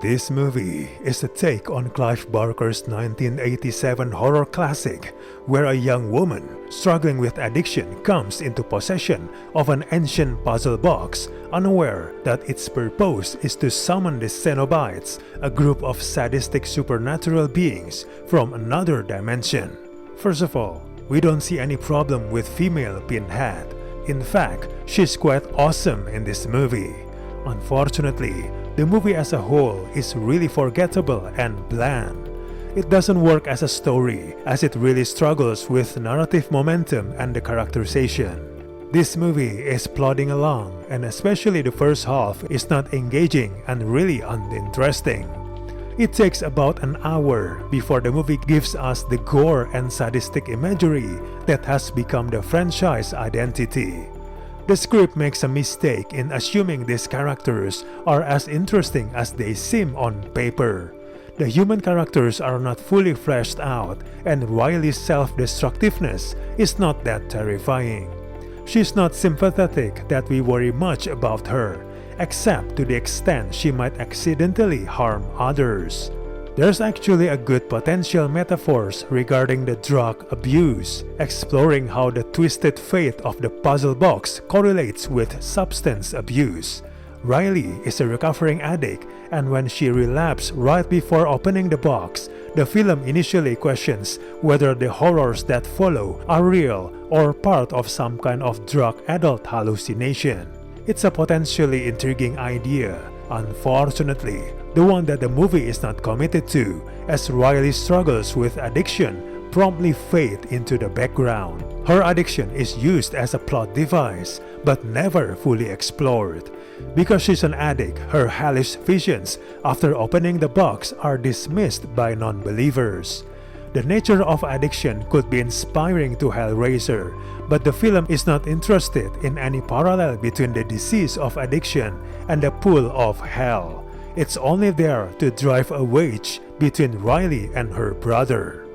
This movie is a take on Clive Barker's 1987 horror classic, where a young woman struggling with addiction comes into possession of an ancient puzzle box, unaware that its purpose is to summon the Cenobites, a group of sadistic supernatural beings from another dimension. First of all, we don't see any problem with female Pinhead. In fact, she's quite awesome in this movie. Unfortunately, the movie as a whole is really forgettable and bland. It doesn't work as a story, as it really struggles with narrative momentum and the characterization. This movie is plodding along, and especially the first half is not engaging and really uninteresting. It takes about an hour before the movie gives us the gore and sadistic imagery that has become the franchise identity. The script makes a mistake in assuming these characters are as interesting as they seem on paper. The human characters are not fully fleshed out, and Riley's self-destructiveness is not that terrifying. She's not sympathetic that we worry much about her, except to the extent she might accidentally harm others. There's actually a good potential metaphors regarding the drug abuse, exploring how the twisted fate of the puzzle box correlates with substance abuse. Riley is a recovering addict, and when she relapses right before opening the box, the film initially questions whether the horrors that follow are real or part of some kind of drug adult hallucination. It's a potentially intriguing idea. Unfortunately, the one that the movie is not committed to, as Riley's struggles with addiction promptly fade into the background. Her addiction is used as a plot device, but never fully explored. Because she's an addict, her hellish visions after opening the box are dismissed by non-believers. The nature of addiction could be inspiring to Hellraiser, but the film is not interested in any parallel between the disease of addiction and the pool of hell. It's only there to drive a wedge between Riley and her brother.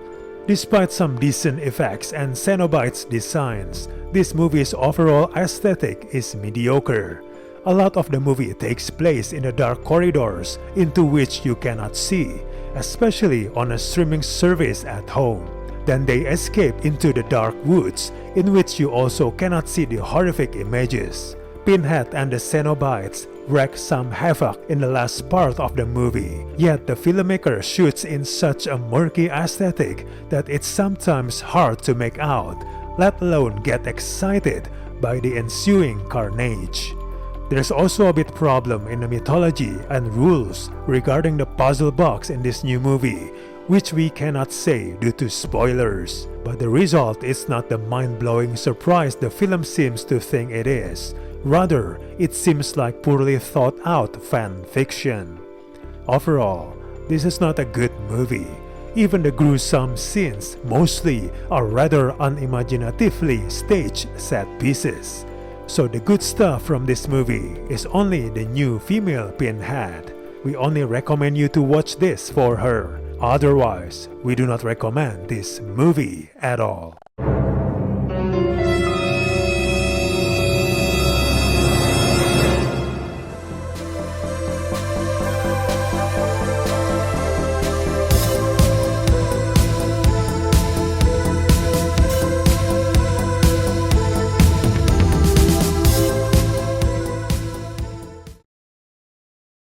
Despite some decent effects and Cenobites designs, this movie's overall aesthetic is mediocre. A lot of the movie takes place in the dark corridors into which you cannot see, especially on a streaming service at home. Then they escape into the dark woods, in which you also cannot see the horrific images. Pinhead and the Cenobites wreak some havoc in the last part of the movie, yet the filmmaker shoots in such a murky aesthetic that it's sometimes hard to make out, let alone get excited by the ensuing carnage. There's also a bit problem in the mythology and rules regarding the puzzle box in this new movie, which we cannot say due to spoilers. But the result is not the mind-blowing surprise the film seems to think it is. Rather, it seems like poorly thought out fan fiction. Overall, this is not a good movie. Even the gruesome scenes mostly are rather unimaginatively staged set pieces. So the good stuff from this movie is only the new female Pinhead. We only recommend you to watch this for her. Otherwise, we do not recommend this movie at all.